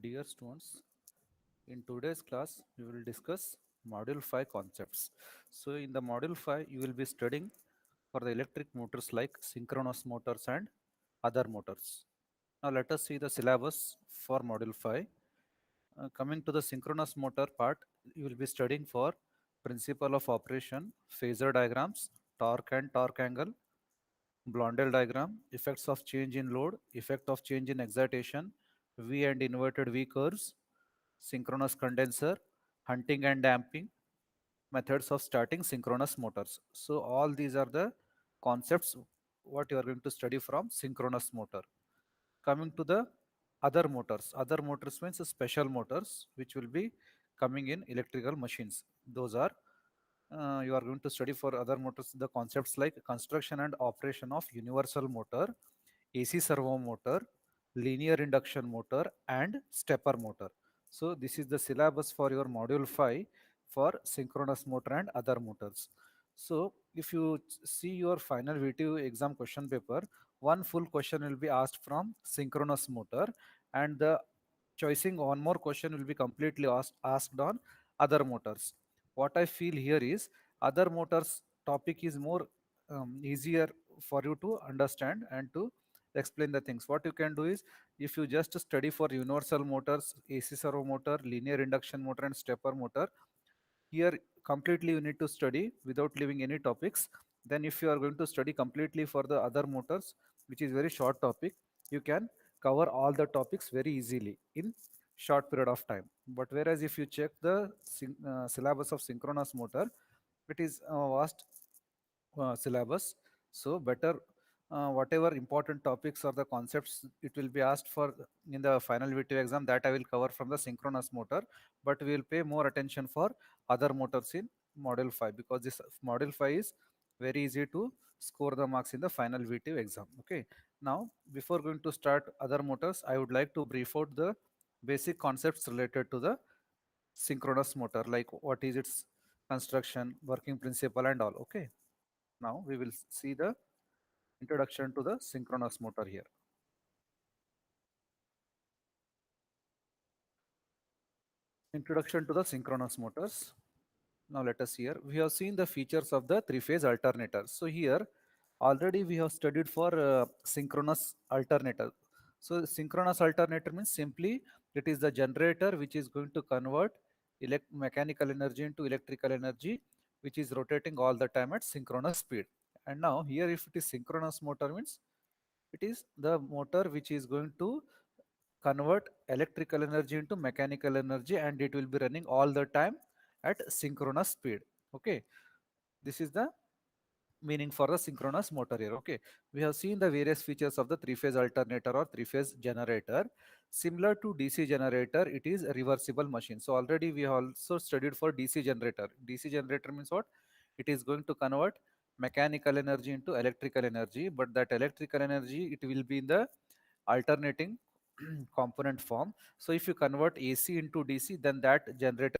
Dear students, in today's class we will discuss Module 5 concepts. So in the Module 5 you will be studying for the electric motors like synchronous motors and other motors. Now let us see the syllabus for Module 5. Coming to the synchronous motor part, you will be studying for principle of operation, phasor diagrams, torque and torque angle, Blondel diagram, effects of change in load, effect of change in excitation, V and inverted V curves, synchronous condenser, hunting and damping, methods of starting synchronous motors. So all these are the concepts what you are going to study from synchronous motor. Coming to the other motors means special motors which will be coming in electrical machines. Those are you are going to study for other motors the concepts like construction and operation of universal motor, AC servo motor, linear induction motor and stepper motor. So this is the syllabus for your module 5 for synchronous motor and other motors. So if you see your final VTU exam question paper, one full question will be asked from synchronous motor and the choosing one more question will be completely asked on other motors. What I feel here is other motors topic is more easier for you to understand and to explain the things. What you can do is if you just study for universal motors, AC servo motor, linear induction motor and stepper motor, here completely you need to study without leaving any topics. Then if you are going to study completely for the other motors, which is very short topic, you can cover all the topics very easily in short period of time. But whereas if you check the syllabus of synchronous motor, it is vast syllabus. So better whatever important topics or the concepts it will be asked for in the final VTU exam, that I will cover from the synchronous motor, but we will pay more attention for other motors in model 5 because this model 5 is very easy to score the marks in the final VTU exam. Okay. Now before going to start other motors, I would like to brief out the basic concepts related to the synchronous motor, like what is its construction, working principle and all. Okay. Now we will see the introduction to the synchronous motor here. Introduction to the synchronous motors. Now let us hear. We have seen the features of the three-phase alternator. So here already we have studied for synchronous alternator. So synchronous alternator means simply it is the generator which is going to convert mechanical energy into electrical energy, which is rotating all the time at synchronous speed. And now here if it is synchronous motor means it is the motor which is going to convert electrical energy into mechanical energy and it will be running all the time at synchronous speed. Okay, this is the meaning for the synchronous motor here. Okay, we have seen the various features of the three-phase alternator or three-phase generator. Similar to DC generator, it is a reversible machine. So already we have also studied for DC generator. DC generator means what? It is going to convert mechanical energy into electrical energy, but that electrical energy it will be in the alternating component form. So if you convert AC into DC, then that generator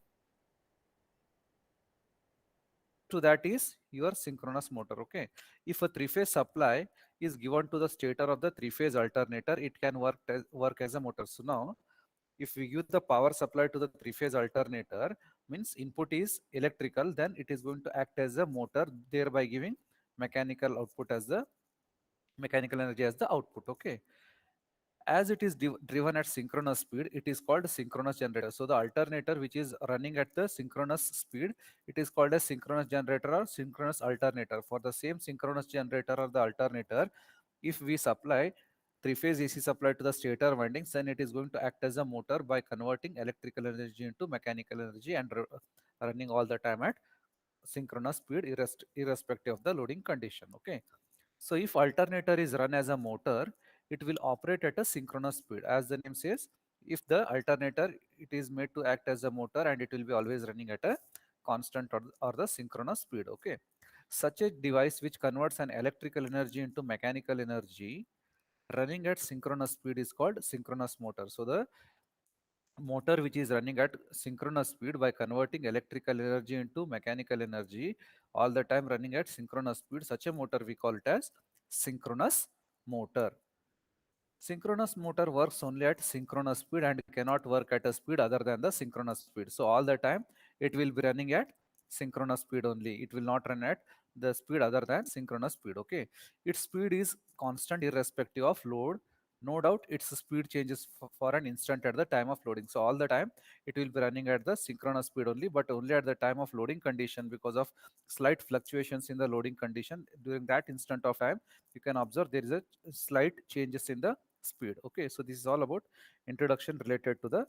to that is your synchronous motor. Okay, if a three-phase supply is given to the stator of the three-phase alternator, it can work as a motor. So now if we give the power supply to the three-phase alternator, means input is electrical, then it is going to act as a motor, thereby giving mechanical output as the mechanical energy as the output. Okay, as it is driven at synchronous speed, it is called synchronous generator. So the alternator which is running at the synchronous speed, it is called a synchronous generator or synchronous alternator. For the same synchronous generator or the alternator, if we supply three-phase AC supply to the stator windings, then it is going to act as a motor by converting electrical energy into mechanical energy and running all the time at synchronous speed irrespective of the loading condition. Okay, so if alternator is run as a motor, it will operate at a synchronous speed. As the name says, if the alternator it is made to act as a motor and it will be always running at a constant or the synchronous speed. Okay, such a device which converts an electrical energy into mechanical energy running at synchronous speed is called synchronous motor. So the motor which is running at synchronous speed by converting electrical energy into mechanical energy all the time running at synchronous speed, such a motor we call it as synchronous motor. Synchronous motor works only at synchronous speed and cannot work at a speed other than the synchronous speed. So all the time it will be running at synchronous speed only. It will not run at the speed other than synchronous speed. Okay. Its speed is constant irrespective of load. No doubt its speed changes for an instant at the time of loading. So all the time it will be running at the synchronous speed only, but only at the time of loading condition because of slight fluctuations in the loading condition. During that instant of time, you can observe there is a slight changes in the speed. Okay, so this is all about introduction related to the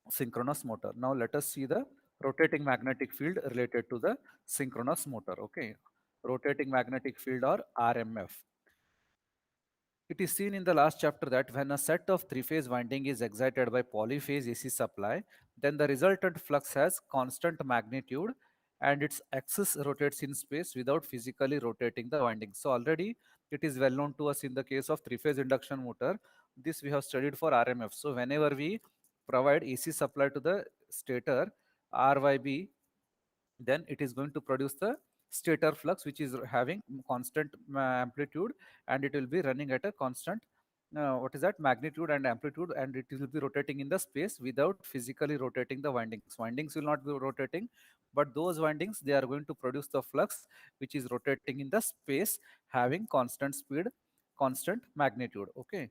synchronous motor. Now let us see the rotating magnetic field related to the synchronous motor. Okay, rotating magnetic field or RMF. It is seen in the last chapter that when a set of three-phase winding is excited by polyphase AC supply, then the resultant flux has constant magnitude and its axis rotates in space without physically rotating the winding. So already it is well known to us in the case of three-phase induction motor. This we have studied for RMF. So whenever we provide AC supply to the stator, RYB, then it is going to produce the stator flux which is having constant amplitude, and it will be running at a constant what is that magnitude and amplitude, and it will be rotating in the space without physically rotating the windings will not be rotating, but those windings they are going to produce the flux which is rotating in the space having constant speed, constant magnitude. Okay,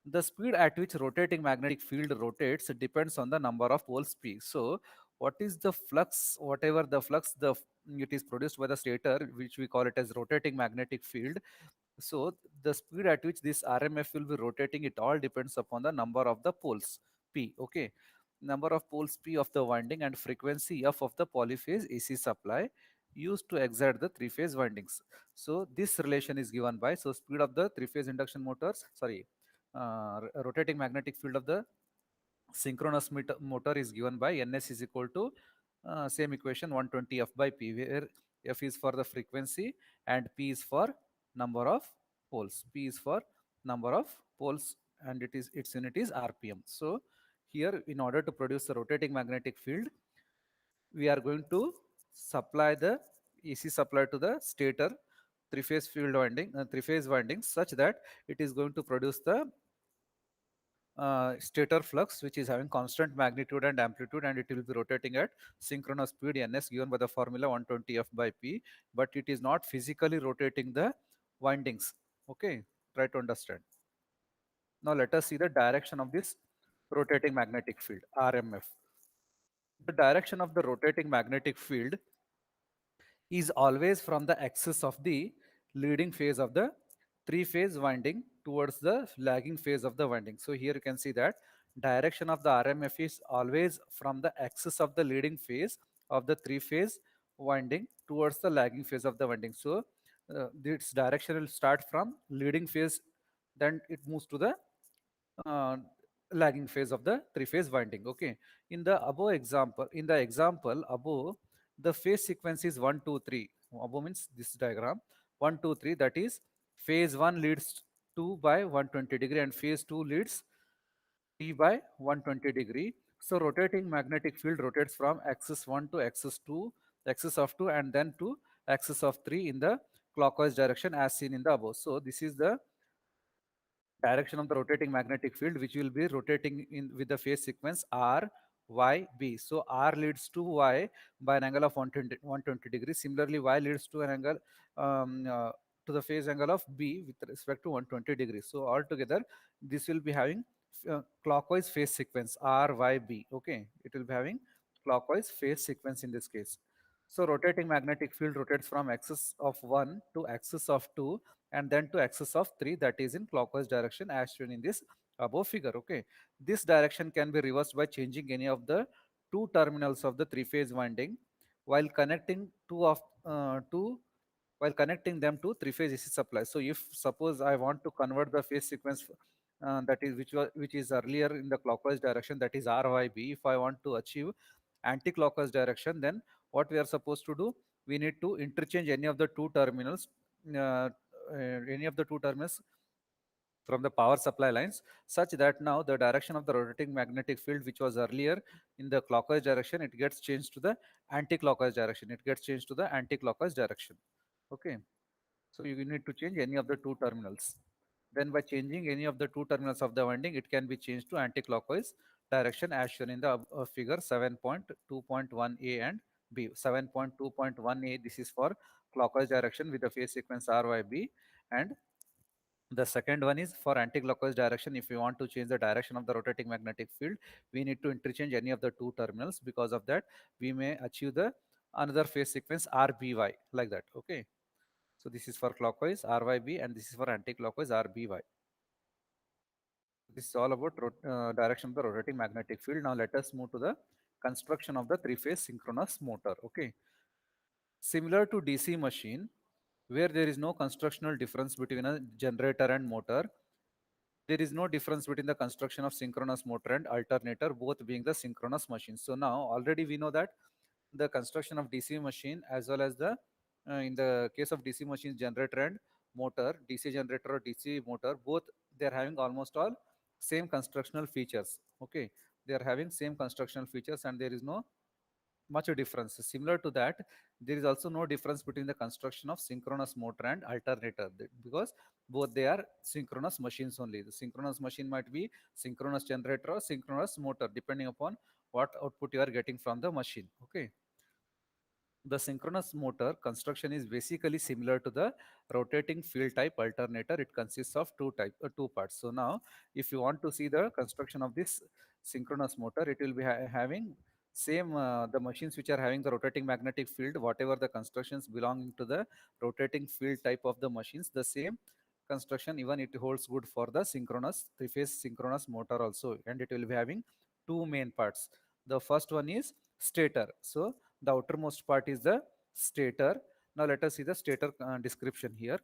the speed at which rotating magnetic field rotates depends on the number of poles p. So what is the flux, whatever the flux it is produced by the stator, which we call it as rotating magnetic field. So the speed at which this RMF will be rotating, it all depends upon the number of the poles p. Okay, number of poles p of the winding and frequency f of the polyphase AC supply used to excite the three-phase windings. So this relation is given by, so speed of the three-phase induction motors, sorry, rotating magnetic field of the synchronous motor is given by ns is equal to same equation 120 f by p, where f is for the frequency and p is for number of poles. P is for number of poles and its unit is rpm. So here, in order to produce the rotating magnetic field, we are going to supply the AC supply to the stator three-phase field winding, three-phase windings, such that it is going to produce the stator flux which is having constant magnitude and amplitude, and it will be rotating at synchronous speed ns given by the formula 120 f by p, but it is not physically rotating the windings. Okay, try to understand. Now let us see the direction of this rotating magnetic field, RMF. The direction of the rotating magnetic field is always from the axis of the leading phase of the three-phase winding towards the lagging phase of the winding. So here you can see that direction of the RMF is always from the axis of the leading phase of the three-phase winding towards the lagging phase of the winding. So its direction will start from leading phase, then it moves to the uh, lagging phase of the three-phase winding. Okay, in the above example, above, the phase sequence is 1 2 3. Above means this diagram 1 2 3, that is phase 1 leads 2 by 120-degree and phase 2 leads 3 by 120-degree. So rotating magnetic field rotates from axis 1 to axis 2, axis of 2, and then to axis of 3 in the clockwise direction as seen in the above. So this is the direction of the rotating magnetic field which will be rotating in with the phase sequence r y b. So r leads to y by an angle of 120 degrees. Similarly, y leads to an angle to the phase angle of b with respect to 120 degrees. So altogether this will be having clockwise phase sequence r y b. Okay, it will be having clockwise phase sequence in this case. So rotating magnetic field rotates from axis of 1 to axis of 2 and then to axis of 3, that is in clockwise direction as shown in this above figure. Okay, this direction can be reversed by changing any of the two terminals of the three-phase winding while connecting two while connecting them to three-phase AC supply. So if suppose I want to convert the phase sequence that is which is earlier in the clockwise direction, that is RYB, if I want to achieve anti-clockwise direction, then what we are supposed to do, we need to interchange any of the two terminals, uh, any of the two terminals from the power supply lines, such that now the direction of the rotating magnetic field which was earlier in the clockwise direction, it gets changed to the anti-clockwise direction, it gets changed to the anti-clockwise direction. Okay, so you need to change any of the two terminals. Then by changing any of the two terminals of the winding, it can be changed to anti-clockwise direction as shown in the figure 7.2.1a and b. 7.2.1a, this is for clockwise direction with the phase sequence RYB, and the second one is for anti-clockwise direction. If you want to change the direction of the rotating magnetic field, we need to interchange any of the two terminals. Because of that, we may achieve the another phase sequence RBY, like that. Okay. So this is for clockwise RYB, and this is for anti-clockwise RBY. This is all about direction of the rotating magnetic field. Now let us move to the construction of the three-phase synchronous motor. Okay. Similar to DC machine, where there is no constructional difference between a generator and motor, there is no difference between the construction of synchronous motor and alternator, both being the synchronous machines. So now already we know that the construction of DC machine, as well as the in the case of DC machines, generator and motor, DC generator or DC motor, both they are having almost all same constructional features. Okay, they are having same constructional features, and there is no much a difference. Similar to that, there is also no difference between the construction of synchronous motor and alternator, because both they are synchronous machines only. The synchronous machine might be synchronous generator or synchronous motor, depending upon what output you are getting from the machine. Okay. The synchronous motor construction is basically similar to the rotating field type alternator. It consists of two parts. So now, if you want to see the construction of this synchronous motor, it will be having same the machines which are having the rotating magnetic field, whatever the constructions belonging to the rotating field type of the machines, the same construction even it holds good for the synchronous three-phase synchronous motor also, and it will be having two main parts. The first one is stator. So the outermost part is the stator. Now let us see the stator description here.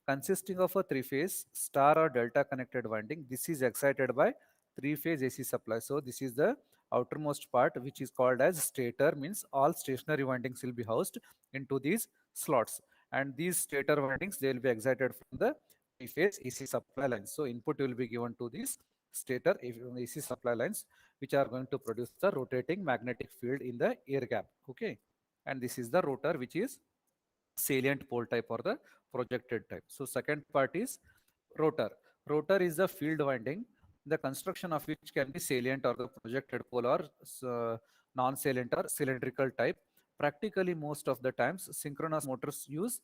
Consisting of a three-phase star or delta connected winding, this is excited by three-phase AC supply. So this is the outermost part, which is called as stator, means all stationary windings will be housed into these slots, and these stator windings, they will be excited from the three-phase AC supply lines. So input will be given to these stator AC supply lines, which are going to produce the rotating magnetic field in the air gap. Okay, and this is the rotor, which is salient pole type or the projected type. So second part is rotor. Rotor is the field winding, the construction of which can be salient or the projected pole, or non-salient or cylindrical type. Practically most of the times synchronous motors use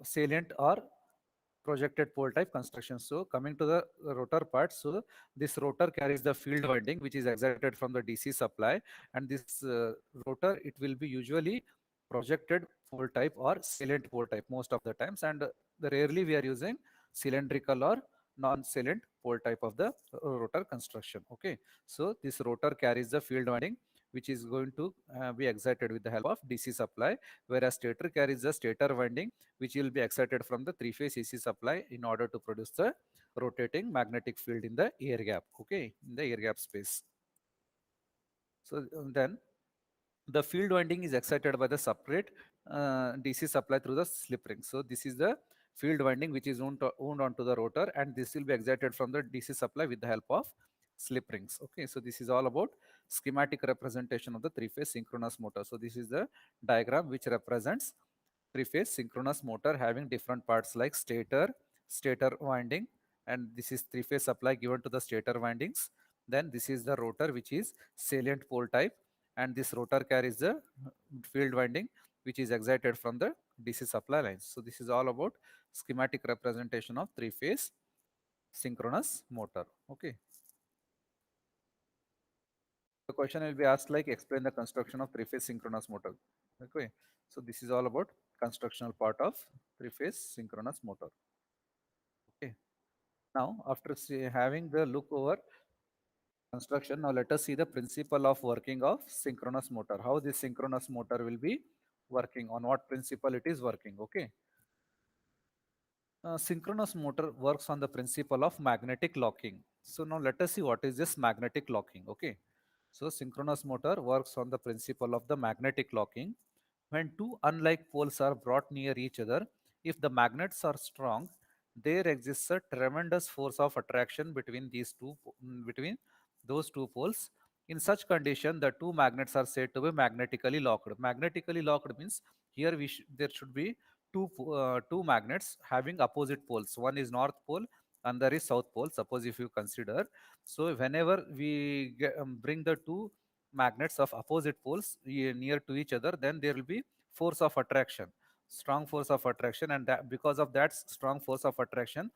salient or projected pole type construction. So coming to the rotor part, so this rotor carries the field winding which is excited from the DC supply, and this rotor, it will be usually projected pole type or salient pole type most of the times, and rarely we are using cylindrical or non-salient pole type of the rotor construction. Okay, so this rotor carries the field winding which is going to be excited with the help of DC supply, whereas stator carries the stator winding which will be excited from the three-phase AC supply in order to produce the rotating magnetic field in the air gap. Okay, in the air gap space. So then the field winding is excited by the separate DC supply through the slip ring. So this is the field winding which is wound onto the rotor, and this will be excited from the DC supply with the help of slip rings. Okay, so this is all about schematic representation of the three-phase synchronous motor. So this is the diagram which represents three-phase synchronous motor having different parts like stator winding, and this is three-phase supply given to the stator windings. Then this is the rotor, which is salient pole type, and this rotor carries the field winding which is excited from the DC supply lines. So this is all about schematic representation of three-phase synchronous motor. Okay. The question will be asked like explain the construction of three-phase synchronous motor. Okay. So this is all about constructional part of three-phase synchronous motor. Okay. Now, after having the look over construction, now let us see the principle of working of synchronous motor. How this synchronous motor will be working, on what principle it is working. Okay. Synchronous motor works on the principle of magnetic locking. So now let us see what is this magnetic locking. Okay. So synchronous motor works on the principle of the magnetic locking. When two unlike poles are brought near each other, if the magnets are strong, there exists a tremendous force of attraction between between those two poles. In such condition, the two magnets are said to be magnetically locked. Magnetically locked means here there should be two magnets having opposite poles. One is north pole, another is south pole. Suppose if you consider, so whenever we bring the two magnets of opposite poles near to each other, then there will be force of attraction, strong force of attraction, and that because of that strong force of attraction,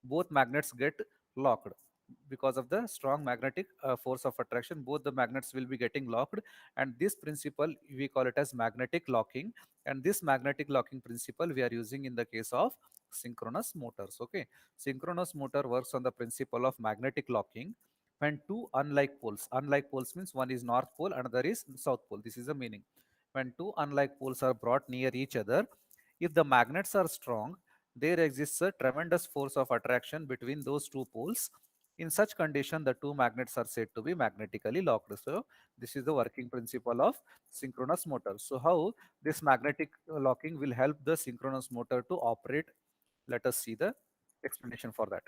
both magnets get locked. Because of the strong magnetic force of attraction, both the magnets will be getting locked, and this principle we call it as magnetic locking. And this magnetic locking principle we are using in the case of synchronous motors. Okay, synchronous motor works on the principle of magnetic locking when two unlike poles means one is north pole, another is south pole. This is the meaning. When two unlike poles are brought near each other, if the magnets are strong, there exists a tremendous force of attraction between those two poles. In such condition, the two magnets are said to be magnetically locked. So this is the working principle of synchronous motor. So how this magnetic locking will help the synchronous motor to operate? Let us see the explanation for that.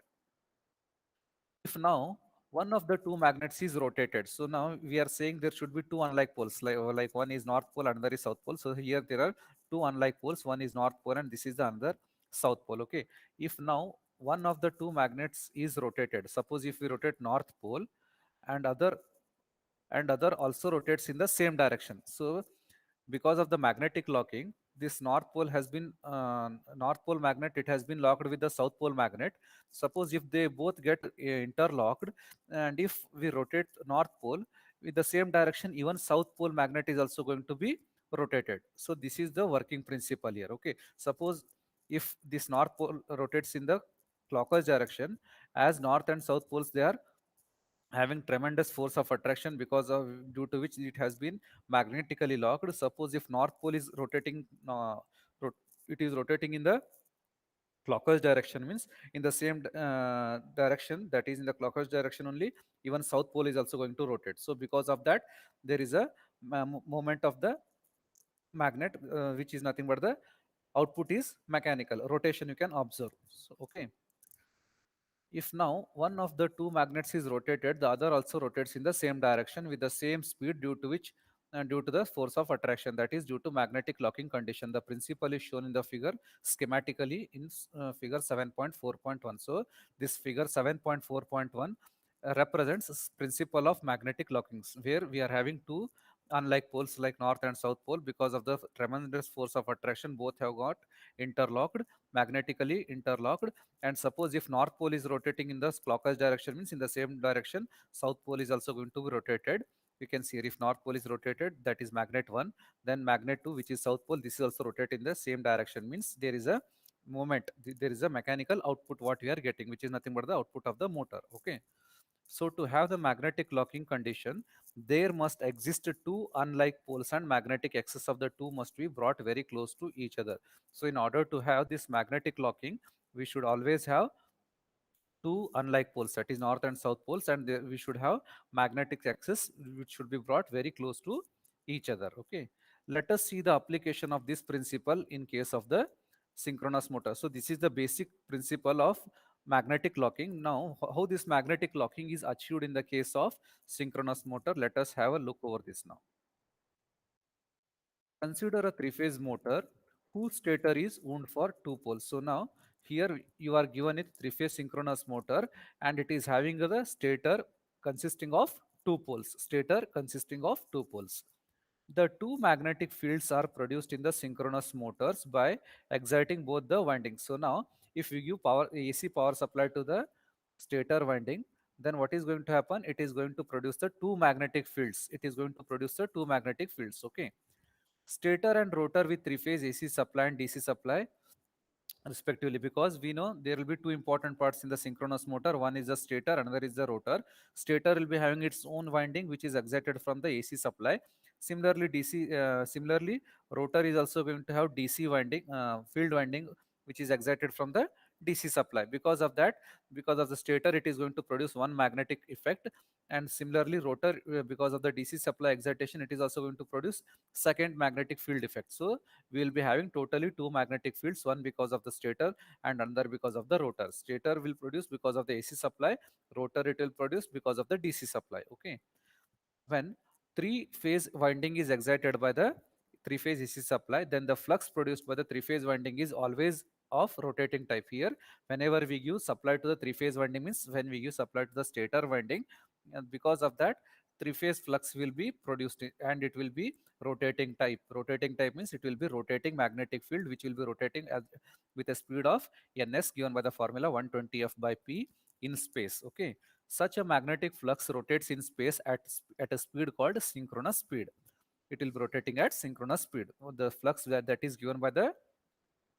If now one of the two magnets is rotated, so now we are saying there should be two unlike poles, like one is north pole, another is south pole. So here there are two unlike poles, one is north pole and this is the another south pole. Okay, if now one of the two magnets is rotated, suppose if we rotate north pole and other also rotates in the same direction. So because of the magnetic locking, this north pole magnet, it has been locked with the south pole magnet. Suppose if they both get interlocked, and if we rotate north pole with the same direction, even south pole magnet is also going to be rotated. So this is the working principle here. Okay, suppose if this north pole rotates in the clockwise direction, as north and south poles, they are having tremendous force of attraction, because of due to which it has been magnetically locked. Suppose if north pole is rotating, it is rotating in the clockwise direction, means in the same direction, that is in the clockwise direction only, even south pole is also going to rotate. So because of that, there is a moment of the magnet, which is nothing but the output is mechanical rotation, you can observe. So okay, if now one of the two magnets is rotated, the other also rotates in the same direction with the same speed, due to which, due to the force of attraction, that is due to magnetic locking condition. The principle is shown in the figure schematically in figure 7.4.1. So this figure 7.4.1 represents principle of magnetic lockings, where we are having two unlike poles like north and south pole. Because of the tremendous force of attraction, both have got interlocked, magnetically interlocked. And suppose if north pole is rotating in the clockwise direction, means in the same direction, south pole is also going to be rotated. You can see here, if north pole is rotated, that is magnet 1, then magnet 2, which is south pole, this is also rotated in the same direction, means there is a moment, there is a mechanical output what we are getting, which is nothing but the output of the motor. Okay, so to have the magnetic locking condition, there must exist two unlike poles, and magnetic axis of the two must be brought very close to each other. So in order to have this magnetic locking, we should always have two unlike poles, that is north and south poles, and there we should have magnetic axis which should be brought very close to each other. Okay, let us see the application of this principle in case of the synchronous motor. So this is the basic principle of magnetic locking. Now how this magnetic locking is achieved in the case of synchronous motor, let us have a look over this now. Consider a three-phase motor whose stator is wound for two poles. So now here you are given it three-phase synchronous motor, and it is having the stator consisting of two poles. Stator consisting of two poles. The two magnetic fields are produced in the synchronous motors by exciting both the windings. So now if you give power AC power supply to the stator winding, then what is going to happen? It is going to produce the two magnetic fields. It is going to produce the two magnetic fields. Okay, stator and rotor with three-phase AC supply and DC supply respectively, because we know there will be two important parts in the synchronous motor. One is the stator, another is the rotor. Stator will be having its own winding which is excited from the AC supply. Similarly, rotor is also going to have DC winding, field winding, which is excited from the DC supply. Because of that, because of the stator, it is going to produce one magnetic effect, and similarly rotor, because of the DC supply excitation, it is also going to produce second magnetic field effect. So we will be having totally two magnetic fields, one because of the stator and another because of the rotor. Stator will produce because of the AC supply, rotor it will produce because of the DC supply. Okay, when three phase winding is excited by the three-phase AC supply, then the flux produced by the three-phase winding is always of rotating type. Here, whenever we give supply to the three-phase winding, means when we give supply to the stator winding, and because of that, three-phase flux will be produced and it will be rotating type. Rotating type means it will be rotating magnetic field which will be rotating with a speed of ns given by the formula 120 f by p in space. Okay, such a magnetic flux rotates in space at a speed called synchronous speed. It will be rotating at synchronous speed. The flux that is given by the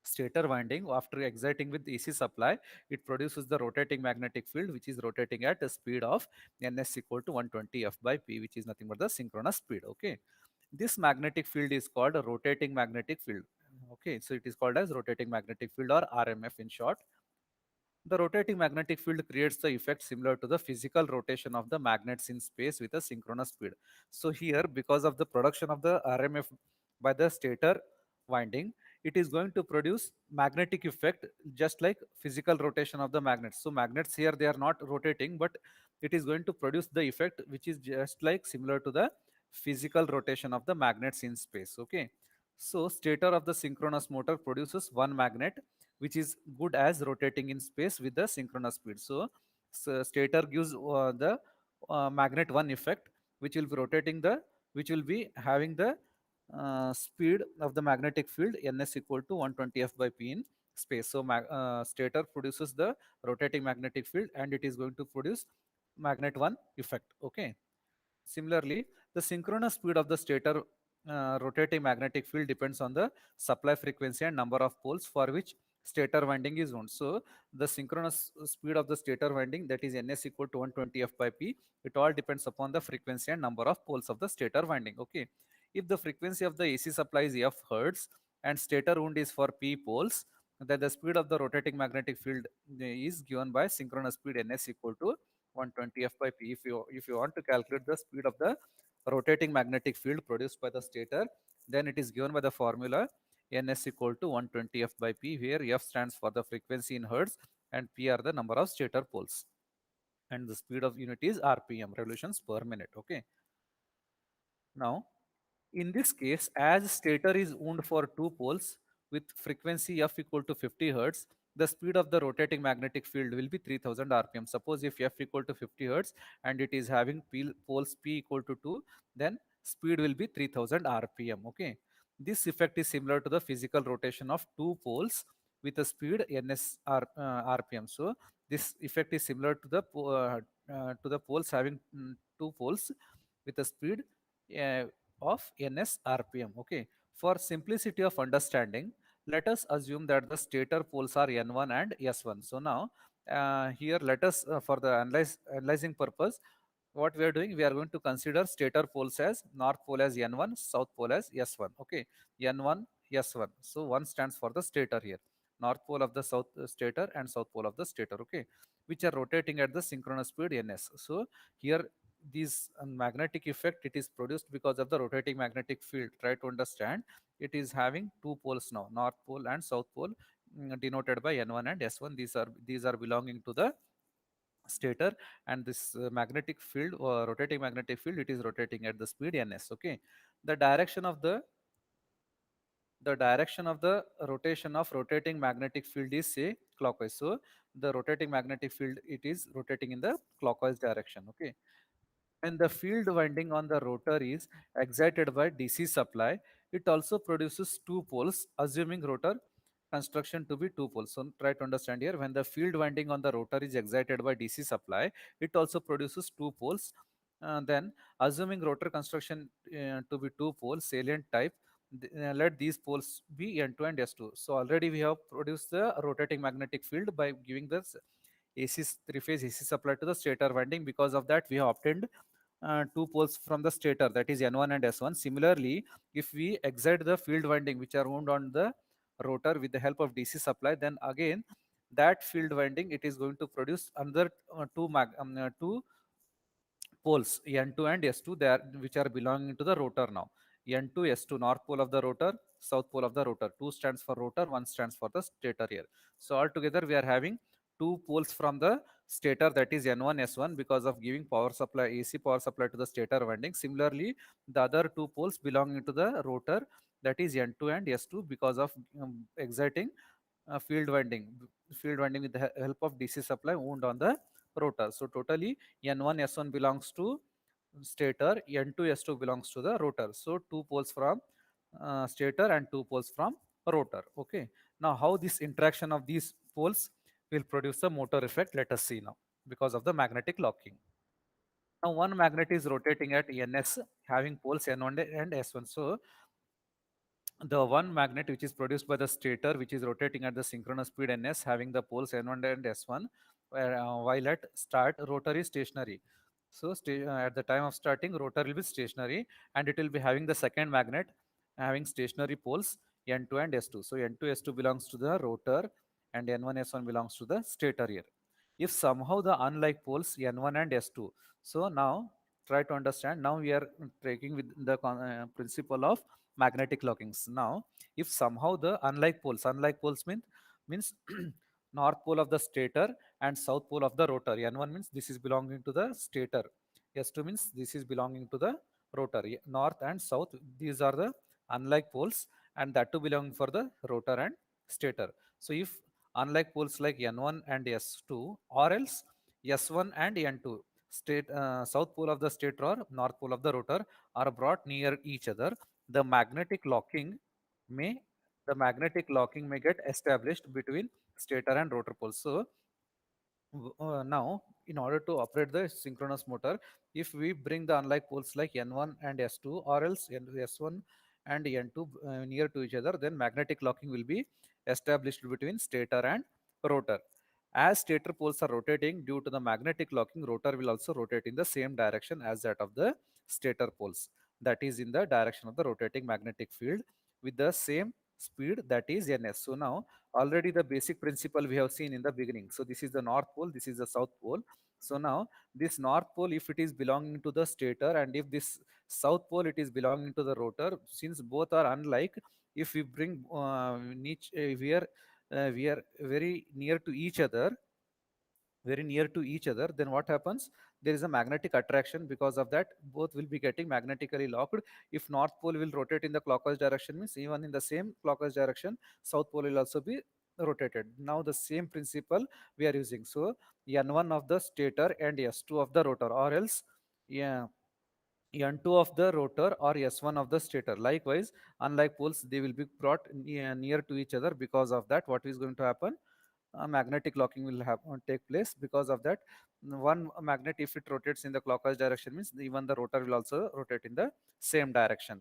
stator winding after exciting with AC supply, it produces the rotating magnetic field which is rotating at a speed of ns equal to 120 f by p, which is nothing but the synchronous speed. Okay, this magnetic field is called a rotating magnetic field. Okay, so it is called as rotating magnetic field or RMF in short. The rotating magnetic field creates the effect similar to the physical rotation of the magnets in space with a synchronous speed. So here, because of the production of the RMF by the stator winding, it is going to produce magnetic effect just like physical rotation of the magnets. So magnets here, they are not rotating, but it is going to produce the effect which is just like similar to the physical rotation of the magnets in space. Okay, so stator of the synchronous motor produces one magnet which is good as rotating in space with the synchronous speed. So stator gives the magnet one effect which will be rotating the, which will be having the speed of the magnetic field ns equal to 120 f by p in space. So stator produces the rotating magnetic field and it is going to produce magnet one effect. Okay, similarly, the synchronous speed of the stator rotating magnetic field depends on the supply frequency and number of poles for which stator winding is wound. So, the synchronous speed of the stator winding, that is ns equal to 120 f by p, it all depends upon the frequency and number of poles of the stator winding. Okay, if the frequency of the AC supply is f hertz and stator wound is for p poles, then the speed of the rotating magnetic field is given by synchronous speed ns equal to 120 f by p. If you want to calculate the speed of the rotating magnetic field produced by the stator, then it is given by the formula ns equal to 120 f by p, where f stands for the frequency in hertz and p are the number of stator poles, and the speed of unit is rpm, revolutions per minute. Okay, now in this case, as stator is wound for two poles with frequency f equal to 50 hertz, the speed of the rotating magnetic field will be 3000 rpm. Suppose if f equal to 50 hertz and it is having poles p equal to 2, then speed will be 3000 rpm. Okay, this effect is similar to the physical rotation of two poles with a speed rpm. So this effect is similar to to the poles having two poles with a speed uh, of ns rpm. Okay, for simplicity of understanding, let us assume that the stator poles are n1 and s1. So now here let us for the analyzing purpose, what we are doing, we are going to consider stator poles as north pole as n1, south pole as s1. Okay, n1 s1, so 1 stands for the stator here, north pole of the south stator and south pole of the stator. Okay, which are rotating at the synchronous speed ns. So here this magnetic effect, it is produced because of the rotating magnetic field. Try to understand, it is having two poles now, north pole and south pole, denoted by n1 and s1. These are belonging to the stator, and this magnetic field or rotating magnetic field, it is rotating at the speed ns. Okay, the direction of the rotation of rotating magnetic field is say clockwise. So the rotating magnetic field, it is rotating in the clockwise direction. Okay, when the field winding on the rotor is excited by DC supply, it also produces two poles, assuming rotor construction to be two poles. So try to understand here, when the field winding on the rotor is excited by DC supply, it also produces two poles. Then assuming rotor construction to be two poles, salient type, let these poles be N2 and S2. So already we have produced the rotating magnetic field by giving this AC three-phase AC supply to the stator winding. Because of that, we have obtained two poles from the stator, that is N1 and S1. Similarly, if we excite the field winding which are wound on the rotor with the help of DC supply, then again that field winding, it is going to produce another two poles N2 and S2, they are, which are belonging to the rotor now. N2, S2, north pole of the rotor, south pole of the rotor. 2 stands for rotor, 1 stands for the stator here. So altogether we are having two poles from the stator, that is N1, S1, because of giving power supply, AC power supply to the stator winding. Similarly, the other two poles belonging to the rotor, that is N2 and S2 because of exciting field winding with the help of DC supply wound on the rotor. So totally N1 S1 belongs to stator, N2 S2 belongs to the rotor. So two poles from stator and two poles from rotor. Okay. Now how this interaction of these poles will produce a motor effect, let us see now, because of the magnetic locking. Now one magnet is rotating at Ns having poles N1 and S1. So the one magnet which is produced by the stator, which is rotating at the synchronous speed ns, having the poles n1 and s1, where, while at start rotor is stationary. So at the time of starting, rotor will be stationary, and it will be having the second magnet having stationary poles n2 and s2. So n2 s2 belongs to the rotor and n1 s1 belongs to the stator here. If somehow the unlike poles n1 and s2, so now try to understand, now we are taking with the principle of magnetic lockings. Now, if somehow the unlike poles means north pole of the stator and south pole of the rotor. N1 means this is belonging to the stator. S2 means this is belonging to the rotor. North and south, these are the unlike poles, and that too belong for the rotor and stator. So if unlike poles like N1 and S2, or else S1 and N2, south pole of the stator or north pole of the rotor, are brought near each other, the magnetic locking may get established between stator and rotor poles. So now in order to operate the synchronous motor, if we bring the unlike poles like n1 and s2, or else s1 and n2 near to each other, then magnetic locking will be established between stator and rotor. As stator poles are rotating, due to the magnetic locking, rotor will also rotate in the same direction as that of the stator poles, that is in the direction of the rotating magnetic field with the same speed, that is ns. So now already the basic principle we have seen in the beginning. So this is the north pole, this is the south pole. So now this north pole, if it is belonging to the stator, and if this south pole it is belonging to the rotor, since both are unlike, if we bring we are very near to each other, then what happens, there is a magnetic attraction. Because of that, both will be getting magnetically locked. If north pole will rotate in the clockwise direction, means even in the same clockwise direction, south pole will also be rotated. Now the same principle we are using. So n1 of the stator and s2 of the rotor, or else yeah, n2 of the rotor or s1 of the stator. Likewise, unlike poles, they will be brought near to each other. Because of that, what is going to happen, magnetic locking will take place. Because of that, one magnet, if it rotates in the clockwise direction, means even the rotor will also rotate in the same direction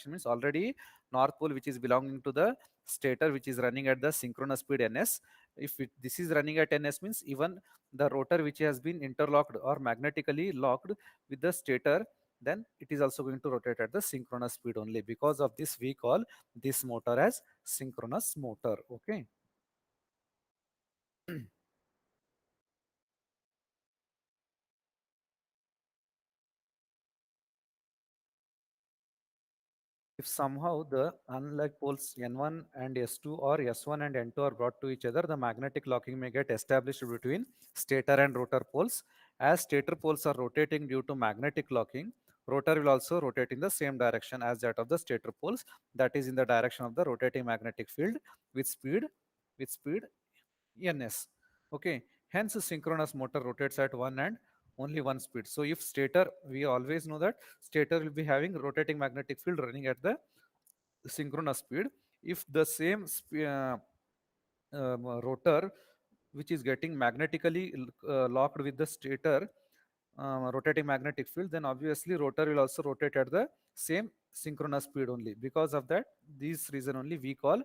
means already north pole, which is belonging to the stator, which is running at the synchronous speed ns, if this is running at ns, means even the rotor which has been interlocked or magnetically locked with the stator, then it is also going to rotate at the synchronous speed only. Because of this, we call this motor as synchronous motor. Okay. If somehow the unlike poles N1 and S2 or S1 and N2 are brought to each other, the magnetic locking may get established between stator and rotor poles. As stator poles are rotating due to magnetic locking, rotor will also rotate in the same direction as that of the stator poles, that is in the direction of the rotating magnetic field with speed ns. Okay, hence a synchronous motor rotates at one and only one speed. So if stator, we always know that stator will be having rotating magnetic field running at the synchronous speed. If the same rotor which is getting magnetically locked with the stator rotating magnetic field, then obviously rotor will also rotate at the same synchronous speed only. Because of that, this reason only we call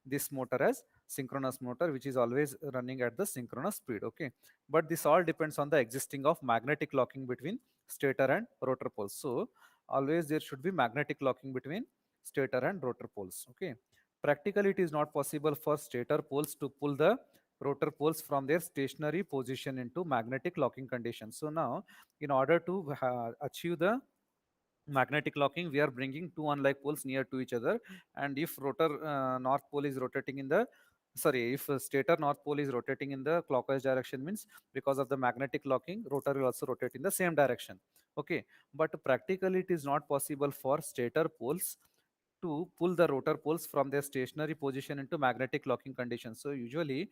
this motor as synchronous motor, which is always running at the synchronous speed. Okay, but this all depends on the existing of magnetic locking between stator and rotor poles. So always there should be magnetic locking between stator and rotor poles. Okay, practically it is not possible for stator poles to pull the rotor poles from their stationary position into magnetic locking condition. So now, in order to achieve the magnetic locking, we are bringing two unlike poles near to each other. And if rotor north pole is rotating in the sorry if stator north pole is rotating in the clockwise direction, means because of the magnetic locking, rotor will also rotate in the same direction. Okay, but practically it is not possible for stator poles to pull the rotor poles from their stationary position into magnetic locking conditions. So usually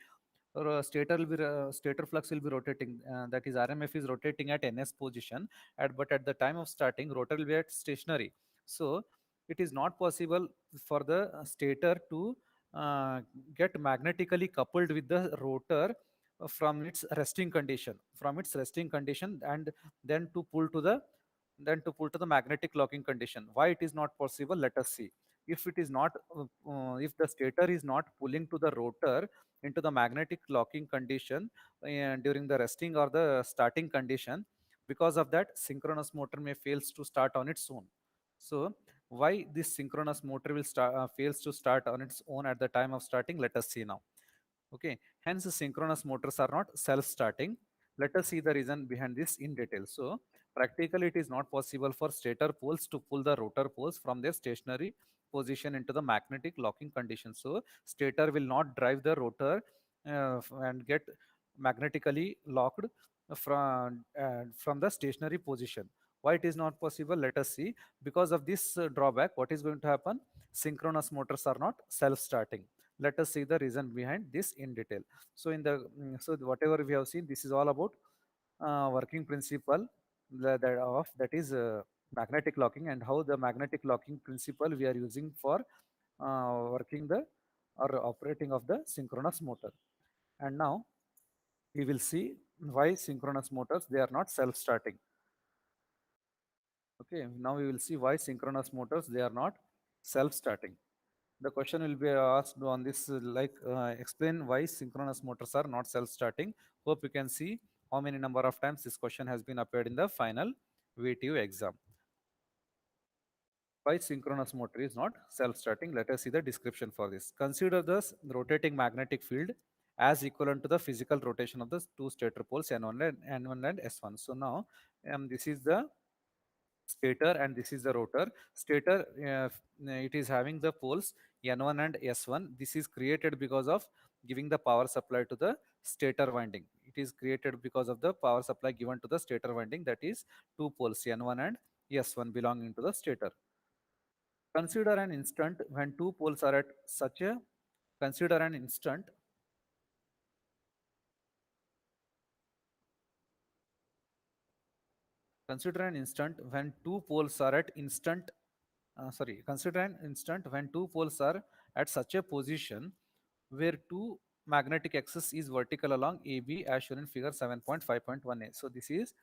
stator flux will be rotating, that is RMF is rotating at ns position, but at the time of starting rotor will be at stationary. So it is not possible for the stator to uh, get magnetically coupled with the rotor from its resting condition, and then to pull to the magnetic locking condition. Why it is not possible? Let us see. If it is not if the stator is not pulling to the rotor into the magnetic locking condition during the resting or the starting condition, because of that synchronous motor may fails to start on its own. So why this synchronous motor will fails to start on its own at the time of starting? Let us see now. Okay, hence synchronous motors are not self-starting. Let us see the reason behind this in detail. So practically it is not possible for stator poles to pull the rotor poles from their stationary position into the magnetic locking condition. So stator will not drive the rotor and get magnetically locked from the stationary position. Why it is not possible? Let us see. Because of this drawback, what is going to happen? Synchronous motors are not self-starting. Let us see the reason behind this in detail. So so whatever we have seen, this is all about working principle that is magnetic locking, and how the magnetic locking principle we are using for working the or operating of the synchronous motor. And now we will see why synchronous motors they are not self starting. Okay, now we will see why synchronous motors they are not self starting. The question will be asked on this explain why synchronous motors are not self-starting. Hope you can see how many number of times this question has been appeared in the final VTU exam. Why synchronous motor is not self-starting? Let us see the description for this. Consider the rotating magnetic field as equivalent to the physical rotation of the two stator poles N1 and S1. So now this is the stator and this is the rotor. Stator it is having the poles N1 and S1. This is created because of giving the power supply to the stator winding. It is created because of the power supply given to the stator winding, that is two poles N1 and S1 belonging to the stator. Consider an instant when two poles are at such a consider an instant consider an instant when two poles are at instant consider an instant when two poles are at such a position where two magnetic axis is vertical along AB as shown in figure 7.5.1a. So this is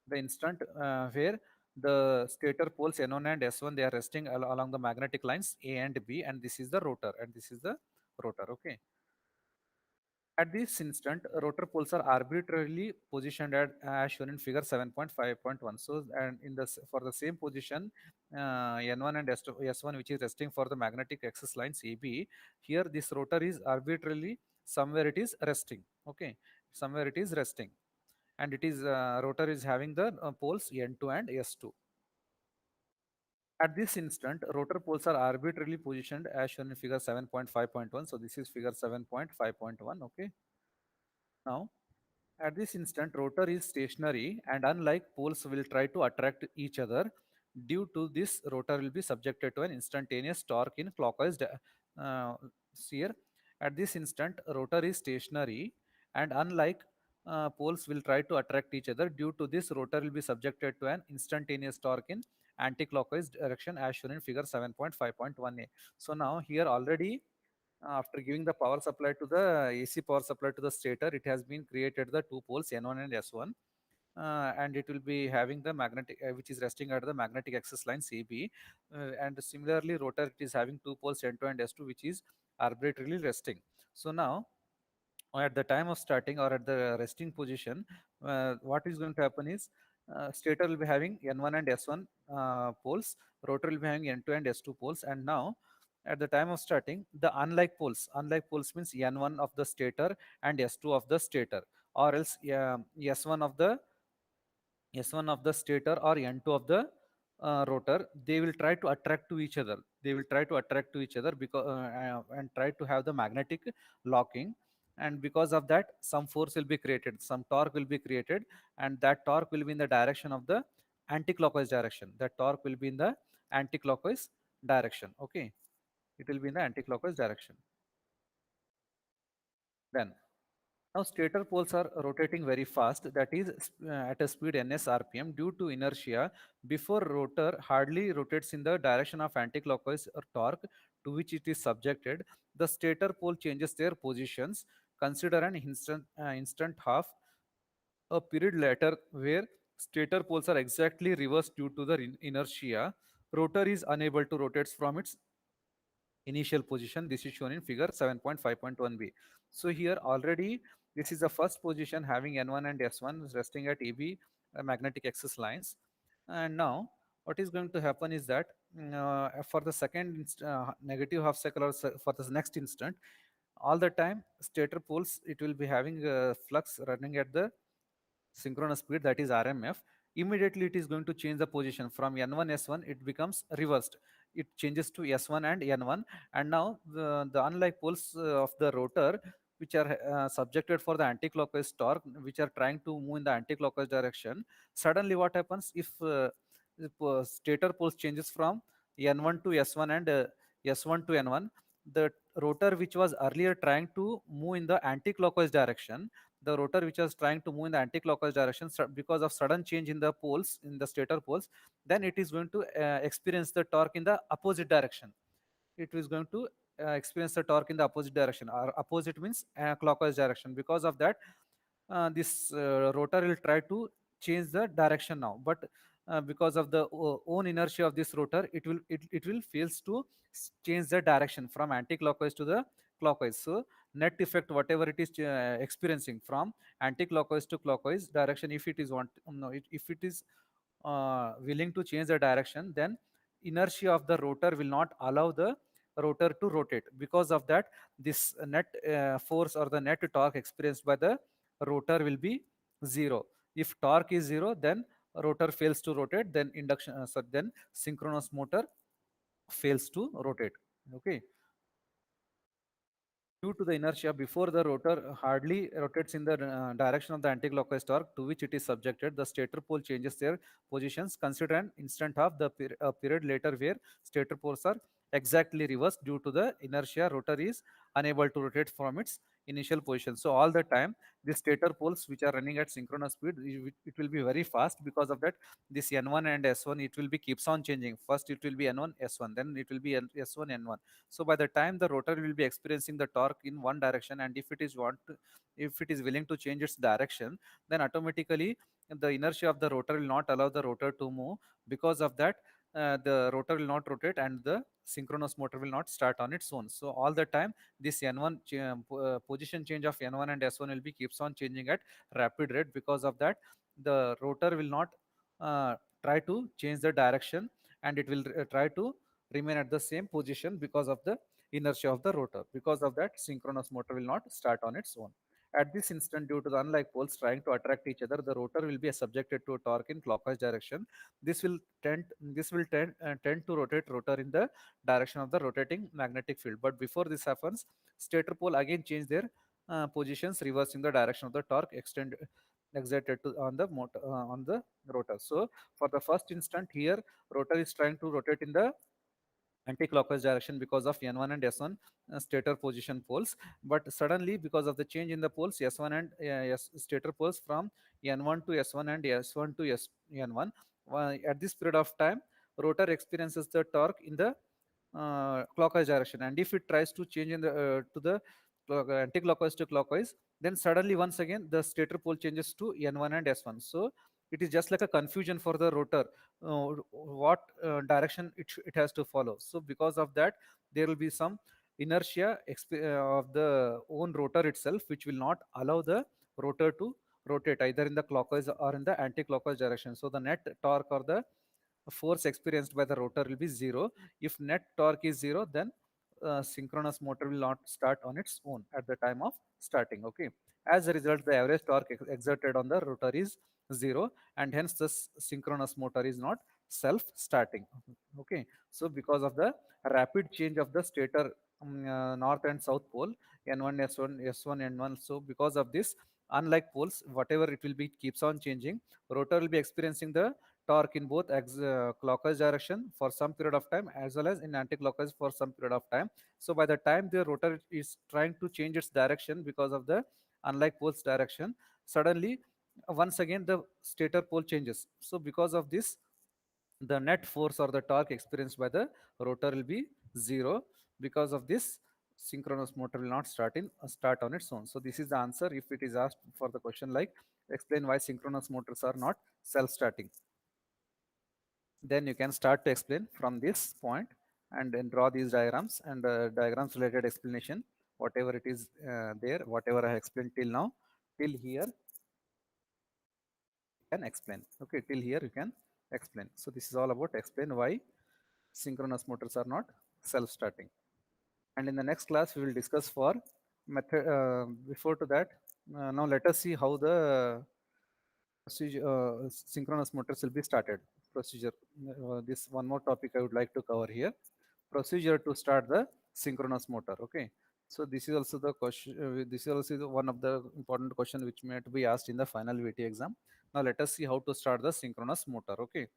the instant where the stator poles N1 and S1 they are resting along the magnetic lines A and B, and this is the rotor and this is the rotor. Okay. At this instant, rotor poles are arbitrarily positioned at as shown in figure 7.5.1. So, and for the same position, N1 and S1, which is resting for the magnetic axis lines AB, here this rotor is arbitrarily somewhere it is resting. Okay, somewhere it is resting, and it is rotor is having the poles N2 and S2. At this instant, rotor poles are arbitrarily positioned as shown in figure 7.5.1. So this is figure 7.5.1. Okay. Now, at this instant, rotor is stationary, and unlike poles will try to attract each other. Due to this, rotor will be subjected to an instantaneous torque in clockwise here. At this instant, rotor is stationary, and unlike poles will try to attract each other. Due to this, rotor will be subjected to an instantaneous torque in anti-clockwise direction as shown in figure 7.5.1a. So now here already after giving the power supply to the AC power supply to the stator, it has been created the two poles N1 and S1, and it will be having the magnetic, which is resting at the magnetic axis line CB, and similarly rotor it is having two poles N2 and S2, which is arbitrarily resting. So now at the time of starting or at the resting position, what is going to happen is stator will be having N1 and S1 poles, rotor will be having N2 and S2 poles, and now at the time of starting, the unlike poles means N1 of the stator and S2 of the stator, or else S1 of the S1 of the stator or N2 of the rotor, they will try to attract to each other. They will try to attract to each other because and try to have the magnetic locking. And because of that, some force will be created, some torque will be created, and that torque will be in the direction of the anti-clockwise direction. That torque will be in the anti-clockwise direction. Okay, it will be in the anti-clockwise direction. Then now stator poles are rotating very fast, that is at a speed ns rpm due to inertia. Before rotor hardly rotates in the direction of anticlockwise or torque to which it is subjected, the stator pole changes their positions. Consider an instant half a period later where stator poles are exactly reversed due to the inertia. Rotor is unable to rotate from its initial position. This is shown in figure 7.5.1b. So here already this is the first position having n1 and s1 resting at eb magnetic axis lines. And now what is going to happen is that for the second negative half cycle or for the next instant, all the time stator poles it will be having flux running at the synchronous speed, that is RMF. Immediately it is going to change the position from N1 S1, it becomes reversed. It changes to S1 and N1, and now the unlike poles of the rotor which are subjected for the anti-clockwise torque, which are trying to move in the anti-clockwise direction. Suddenly what happens if the stator poles changes from N1 to S1 and S1 to N1, the rotor which was earlier trying to move in the anti-clockwise direction, the rotor which was trying to move in the anti-clockwise direction, because of sudden change in the poles, in the stator poles, then it is going to experience the torque in the opposite direction. It is going to experience the torque in the opposite direction, or opposite means clockwise direction. Because of that, this rotor will try to change the direction now, but because of the own inertia of this rotor, it will fails to change the direction from anti-clockwise to the clockwise. So net effect whatever it is experiencing from anti-clockwise to clockwise direction, if it is want no, if it is willing to change the direction, then inertia of the rotor will not allow the rotor to rotate. Because of that, this net force or the net torque experienced by the rotor will be zero. If torque is zero, then rotor fails to rotate, then then synchronous motor fails to rotate. Okay, due to the inertia, before the rotor hardly rotates in the direction of the anticlockwise torque to which it is subjected, the stator pole changes their positions. Consider an instant of the period later where stator poles are exactly reversed due to the inertia. Rotor is unable to rotate from its initial position. So all the time, the stator poles which are running at synchronous speed, it will be very fast. Because of that, this N1 and S1, it will be keeps on changing. First it will be N1 S1, then it will be S1 N1. So by the time the rotor will be experiencing the torque in one direction, and if it is willing to change its direction, then automatically the inertia of the rotor will not allow the rotor to move. Because of that, the rotor will not rotate and the synchronous motor will not start on its own. So all the time this N1 position change of N1 and S1 will be keeps on changing at rapid rate. Because of that, the rotor will not uh, try to change the direction, and it will try to remain at the same position because of the inertia of the rotor. Because of that, synchronous motor will not start on its own. At this instant, due to the unlike poles trying to attract each other, the rotor will be subjected to a torque in clockwise direction. This will tend to rotate rotor in the direction of the rotating magnetic field. But before this happens, stator pole again change their positions, reversing the direction of the torque exerted on the motor on the rotor. So for the first instant here, rotor is trying to rotate in the anti-clockwise direction because of N1 and S1 stator position poles. But suddenly, because of the change in the poles, S1 and stator poles from N1 to S1 and S1 to N1, at this period of time, rotor experiences the torque in the clockwise direction. And if it tries to change in the to the anti-clockwise to clockwise, then suddenly once again the stator pole changes to N1 and S1. So it is just like a confusion for the rotor, what direction it has to follow. So because of that, there will be some inertia of the own rotor itself, which will not allow the rotor to rotate either in the clockwise or in the anti-clockwise direction. So the net torque or the force experienced by the rotor will be zero. If net torque is zero, then synchronous motor will not start on its own at the time of starting. Okay. As a result, the average torque exerted on the rotor is zero, and hence the synchronous motor is not self-starting. Okay. So because of the rapid change of the stator north and south pole, N1, S1, S1, N1. So because of this, unlike poles, whatever it will be keeps on changing. Rotor will be experiencing the torque in both clockwise direction for some period of time as well as in anti-clockwise for some period of time. So by the time the rotor is trying to change its direction because of the unlike pole's direction, suddenly once again the stator pole changes. So because of this, the net force or the torque experienced by the rotor will be zero. Because of this, synchronous motor will not start on its own. So this is the answer if it is asked for the question like explain why synchronous motors are not self-starting. Then you can start to explain from this point and then draw these diagrams and diagrams related explanation, whatever it is there, whatever I explained till now, till here can explain. Okay, till here you can explain. So this is all about explain why synchronous motors are not self-starting. And in the next class we will discuss for method. Before to that, now let us see how the procedure, synchronous motors will be started. Procedure. This one more topic I would like to cover here. Procedure to start the synchronous motor. Okay. So this is also the question. This is also one of the important question which may to be asked in the final VT exam. Now let us see how to start the synchronous motor. Okay.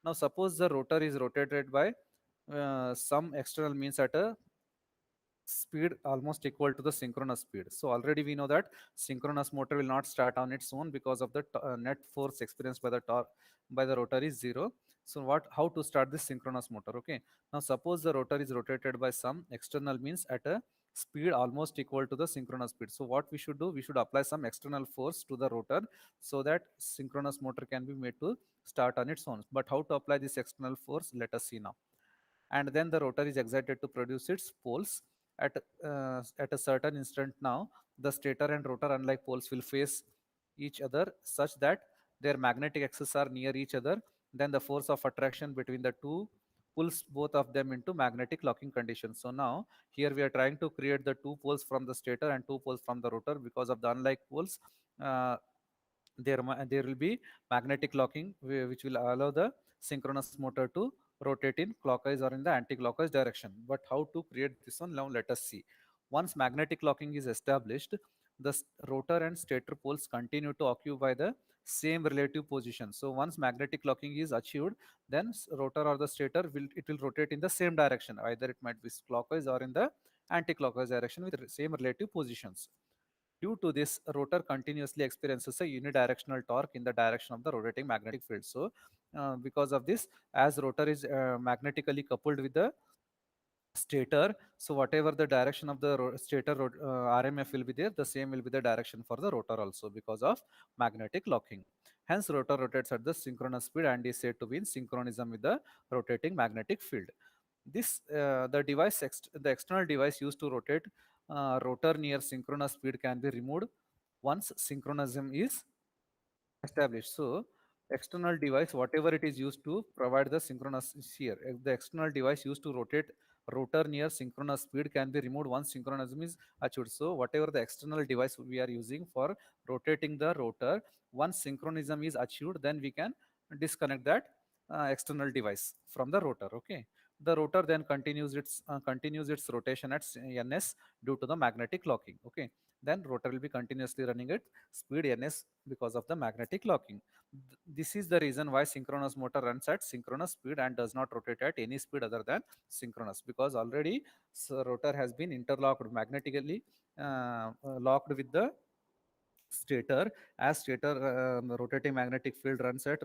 Now suppose the rotor is rotated by some external means at a speed almost equal to the synchronous speed. So already we know that synchronous motor will not start on its own because of the net force experienced by the torque by the rotor is zero. So what how to start this synchronous motor? Okay, now suppose the rotor is rotated by some external means at a speed almost equal to the synchronous speed. So what we should do, we should apply some external force to the rotor so that synchronous motor can be made to start on its own. But how to apply this external force, let us see now. And then the rotor is excited to produce its poles at a certain instant. Now the stator and rotor unlike poles will face each other such that their magnetic axes are near each other. Then the force of attraction between the two pulls both of them into magnetic locking condition. So now here we are trying to create the two poles from the stator and two poles from the rotor. Because of the unlike poles, uh, there will be magnetic locking which will allow the synchronous motor to rotate in clockwise or in the anti-clockwise direction. But how to create this one, now let us see. Once magnetic locking is established, the rotor and stator poles continue to occupy the same relative position. So once magnetic locking is achieved, then rotor or the stator will rotate in the same direction, either it might be clockwise or in the anti-clockwise direction with same relative positions. Due to this, rotor continuously experiences a unidirectional torque in the direction of the rotating magnetic field. So, because of this, as rotor is magnetically coupled with the stator, so whatever the direction of the stator RMF will be there, the same will be the direction for the rotor also because of magnetic locking. Hence, rotor rotates at the synchronous speed and is said to be in synchronism with the rotating magnetic field. This the external device used to rotate rotor near synchronous speed can be removed once synchronism is established. So external device, whatever it is used to provide the synchronous here, the external device used to rotate rotor near synchronous speed can be removed once synchronism is achieved. So whatever the external device we are using for rotating the rotor, once synchronism is achieved, then we can disconnect that external device from the rotor. Okay, the rotor then continues its rotation at ns due to the magnetic locking. Okay, then rotor will be continuously running at speed ns because of the magnetic locking. This is the reason why synchronous motor runs at synchronous speed and does not rotate at any speed other than synchronous, because already rotor has been interlocked magnetically, locked with the stator. As stator rotating magnetic field runs at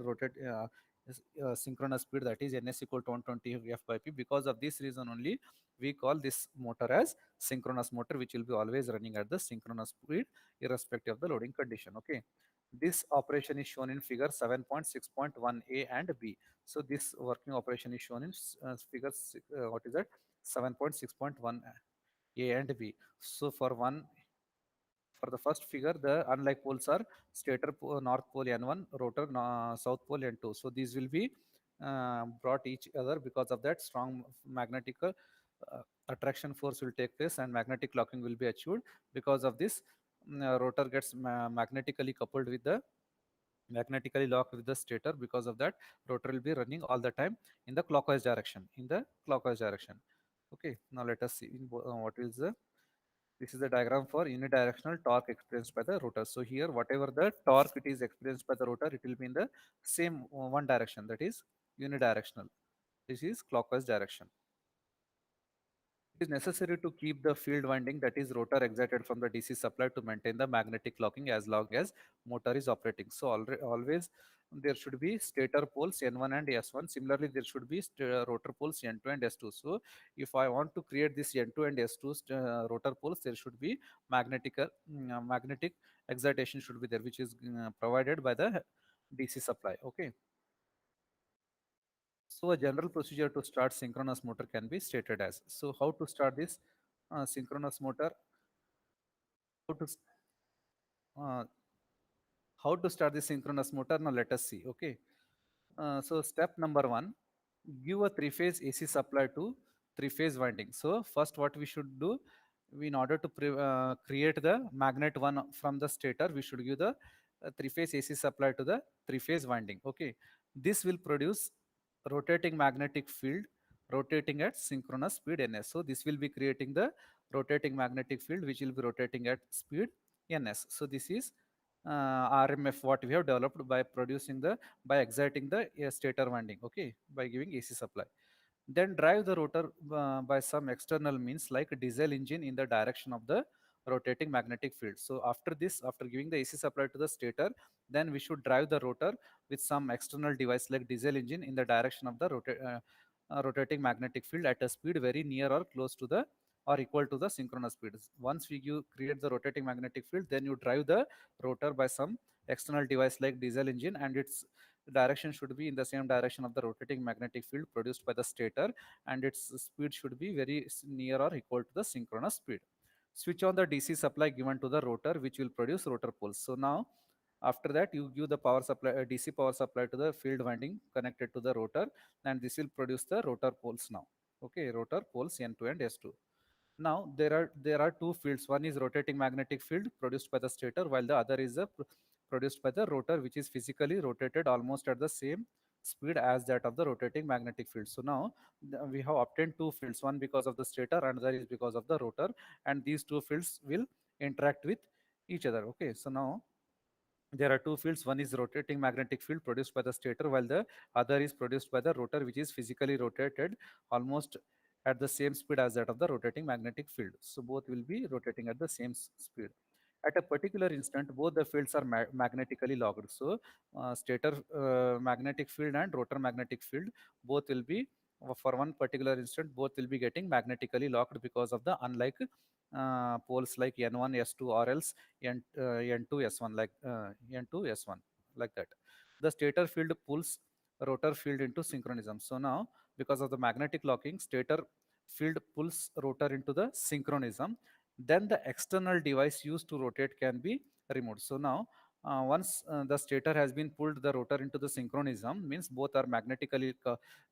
synchronous speed, that is ns equal to 120 f by p. Because of this reason only we call this motor as synchronous motor, which will be always running at the synchronous speed irrespective of the loading condition. Okay, this operation is shown in figure 7.6.1a and b. So this working operation is shown in figure what is that, 7.6.1 a and b. So for the first figure, the unlike poles are stator north pole N1, rotor south pole N2. So these will be brought each other. Because of that, strong magnetic attraction force will take place and magnetic locking will be achieved. Because of this, rotor gets magnetically locked with the stator. Because of that, rotor will be running all the time in the clockwise direction. Okay, now let us see what is the This is the diagram for unidirectional torque experienced by the rotor. So here, whatever the torque it is experienced by the rotor, it will be in the same one direction, that is unidirectional. This is clockwise direction. It is necessary to keep the field winding, that is rotor, excited from the DC supply to maintain the magnetic locking as long as motor is operating. So always there should be stator poles N1 and S1. Similarly, there should be rotor poles N2 and S2. So if I want to create this N2 and S2 rotor poles, there should be magnetic excitation should be there, which is provided by the DC supply. Okay. So a general procedure to start synchronous motor can be stated as. So how to start this synchronous motor? How to uh, how to start the synchronous motor? Now let us see. Okay. So step number one, give a three-phase AC supply to three-phase winding. So first, what we should do, in order to create the magnet one from the stator, we should give the three-phase AC supply to the three-phase winding. Okay, this will produce rotating magnetic field rotating at synchronous speed ns. So this will be creating the rotating magnetic field which will be rotating at speed ns. So this is RMF what we have developed by producing the by exciting the stator winding, okay, by giving AC supply. Then drive the rotor by some external means like a diesel engine in the direction of the rotating magnetic field. So after this, after giving the AC supply to the stator, then we should drive the rotor with some external device like diesel engine in the direction of the rotating magnetic field at a speed very near or close to the or equal to the synchronous speed. Once create the rotating magnetic field, then you drive the rotor by some external device like diesel engine, and its direction should be in the same direction of the rotating magnetic field produced by the stator, and its speed should be very near or equal to the synchronous speed. Switch on the DC supply given to the rotor which will produce rotor poles. So now after that you give the power supply DC power supply to the field winding connected to the rotor, and this will produce the rotor poles now. Okay, rotor poles N2 and S2. Now there are two fields. One is rotating magnetic field produced by the stator, while the other is produced by the rotor, which is physically rotated almost at the same speed as that of the rotating magnetic field. So now we have obtained two fields, one because of the stator and other is because of the rotor, and these two fields will interact with each other. Okay, so now there are two fields. One is rotating magnetic field produced by the stator, while the other is produced by the rotor, which is physically rotated almost at the same speed as that of the rotating magnetic field. So both will be rotating at the same speed. At a particular instant, both the fields are magnetically locked. So stator magnetic field and rotor magnetic field both will be for one particular instant both will be getting magnetically locked because of the unlike poles like N1, S2 or else N2, S1 like N2, S1 like that. The stator field pulls rotor field into synchronism. So now because of the magnetic locking, stator field pulls rotor into the synchronism. Then the external device used to rotate can be removed. So now once the stator has been pulled the rotor into the synchronism, means both are magnetically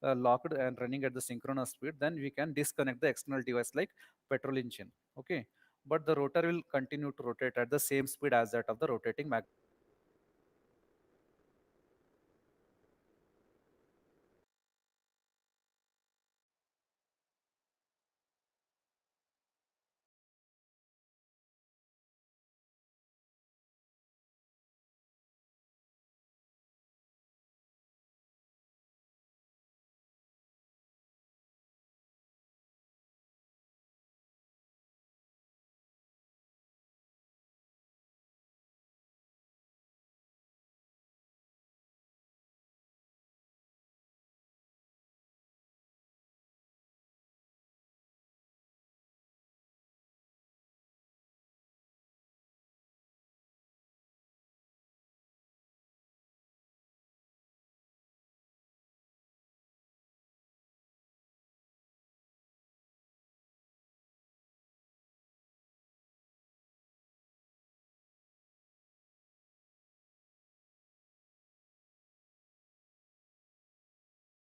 locked and running at the synchronous speed, then we can disconnect the external device like petrol engine. Okay, but the rotor will continue to rotate at the same speed as that of the rotating magnet.